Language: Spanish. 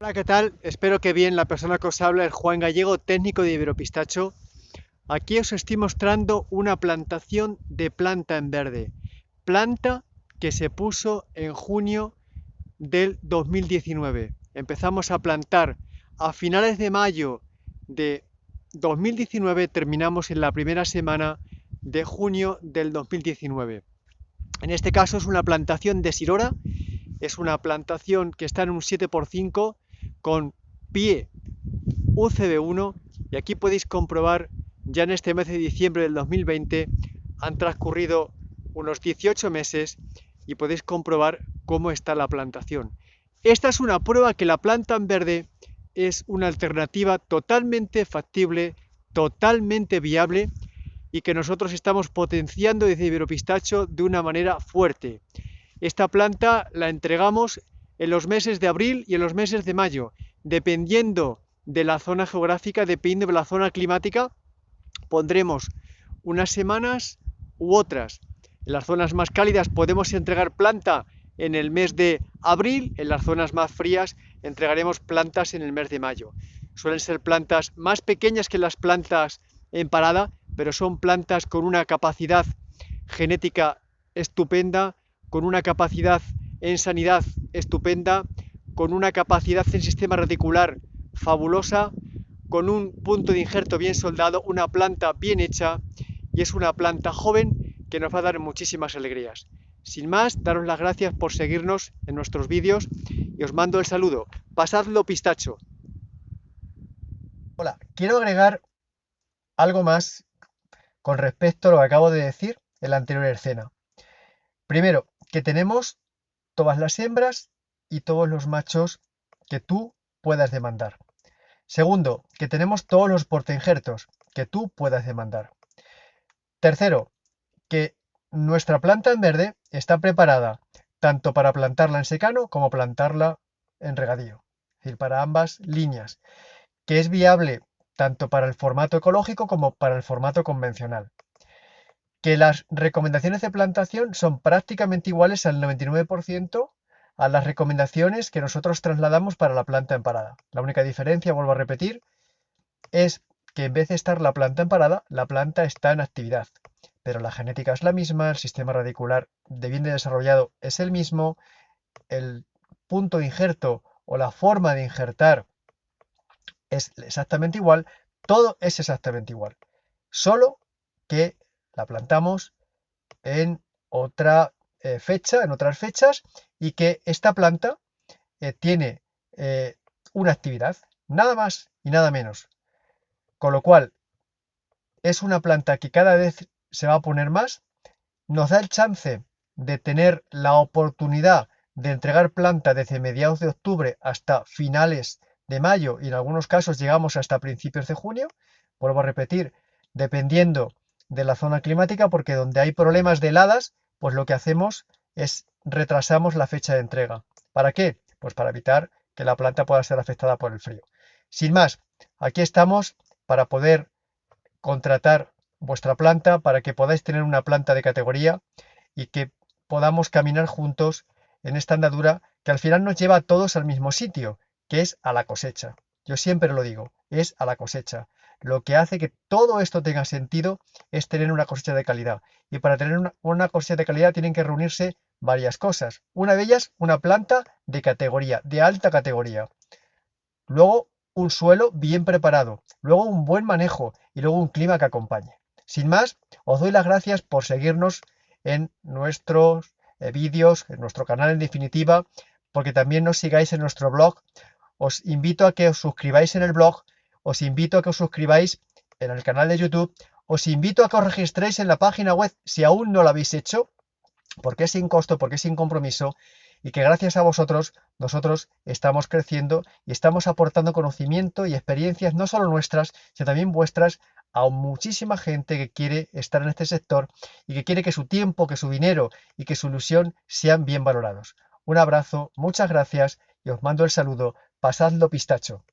Hola, ¿qué tal? Espero que bien. La persona que os habla es Juan Gallego, técnico de Iberopistacho. Aquí os estoy mostrando una plantación de planta en verde. Planta que se puso en junio del 2019. Empezamos a plantar a finales de mayo de 2019, terminamos en la primera semana de junio del 2019. En este caso es una plantación de Sirora, es una plantación que está en un 7x5 con pie UCB1 y aquí podéis comprobar ya en este mes de diciembre del 2020 han transcurrido unos 18 meses y podéis comprobar cómo está la plantación. Esta es una prueba que la planta en verde es una alternativa totalmente factible, totalmente viable y que nosotros estamos potenciando desde Iberopistacho de una manera fuerte. Esta planta la entregamos en los meses de abril y en los meses de mayo, dependiendo de la zona geográfica, dependiendo de la zona climática, pondremos unas semanas u otras. En las zonas más cálidas podemos entregar planta en el mes de abril, en las zonas más frías entregaremos plantas en el mes de mayo. Suelen ser plantas más pequeñas que las plantas en parada, pero son plantas con una capacidad genética estupenda, con una capacidad en sanidad estupenda, con una capacidad en sistema reticular fabulosa, con un punto de injerto bien soldado, una planta bien hecha y es una planta joven que nos va a dar muchísimas alegrías. Sin más, daros las gracias por seguirnos en nuestros vídeos y os mando el saludo. Pasadlo pistacho. Hola, quiero agregar algo más con respecto a lo que acabo de decir en la anterior escena. Primero, que tenemos todas las hembras y todos los machos que tú puedas demandar. Segundo, que tenemos todos los portainjertos que tú puedas demandar. Tercero, que nuestra planta en verde está preparada tanto para plantarla en secano como plantarla en regadío. Es decir, para ambas líneas, que es viable tanto para el formato ecológico como para el formato convencional. Que las recomendaciones de plantación son prácticamente iguales al 99% a las recomendaciones que nosotros trasladamos para la planta en parada. La única diferencia, vuelvo a repetir, es que en vez de estar la planta en parada, la planta está en actividad. Pero la genética es la misma, el sistema radicular de bien desarrollado es el mismo, el punto de injerto o la forma de injertar es exactamente igual, todo es exactamente igual. Solo que la plantamos en otra fecha, en otras fechas, y que esta planta tiene una actividad, nada más y nada menos. Con lo cual, es una planta que cada vez se va a poner más, nos da el chance de tener la oportunidad de entregar planta desde mediados de octubre hasta finales de mayo y en algunos casos llegamos hasta principios de junio. Vuelvo a repetir, dependiendo de la zona climática, porque donde hay problemas de heladas, pues lo que hacemos es retrasamos la fecha de entrega. ¿Para qué? Pues para evitar que la planta pueda ser afectada por el frío. Sin más, aquí estamos para poder contratar vuestra planta, para que podáis tener una planta de categoría y que podamos caminar juntos en esta andadura que al final nos lleva a todos al mismo sitio, que es a la cosecha. Yo siempre lo digo, es a la cosecha. Lo que hace que todo esto tenga sentido es tener una cosecha de calidad. Y para tener una cosecha de calidad tienen que reunirse varias cosas. Una de ellas, una planta de categoría, de alta categoría. Luego, un suelo bien preparado. Luego, un buen manejo. Y luego, un clima que acompañe. Sin más, os doy las gracias por seguirnos en nuestros vídeos, en nuestro canal en definitiva, porque también nos sigáis en nuestro blog. Os invito a que os suscribáis en el blog, os invito a que os suscribáis en el canal de YouTube, os invito a que os registréis en la página web si aún no lo habéis hecho, porque es sin costo, porque es sin compromiso, y que gracias a vosotros nosotros estamos creciendo y estamos aportando conocimiento y experiencias no solo nuestras, sino también vuestras a muchísima gente que quiere estar en este sector y que quiere que su tiempo, que su dinero y que su ilusión sean bien valorados. Un abrazo, muchas gracias y os mando el saludo. Pasadlo pistacho.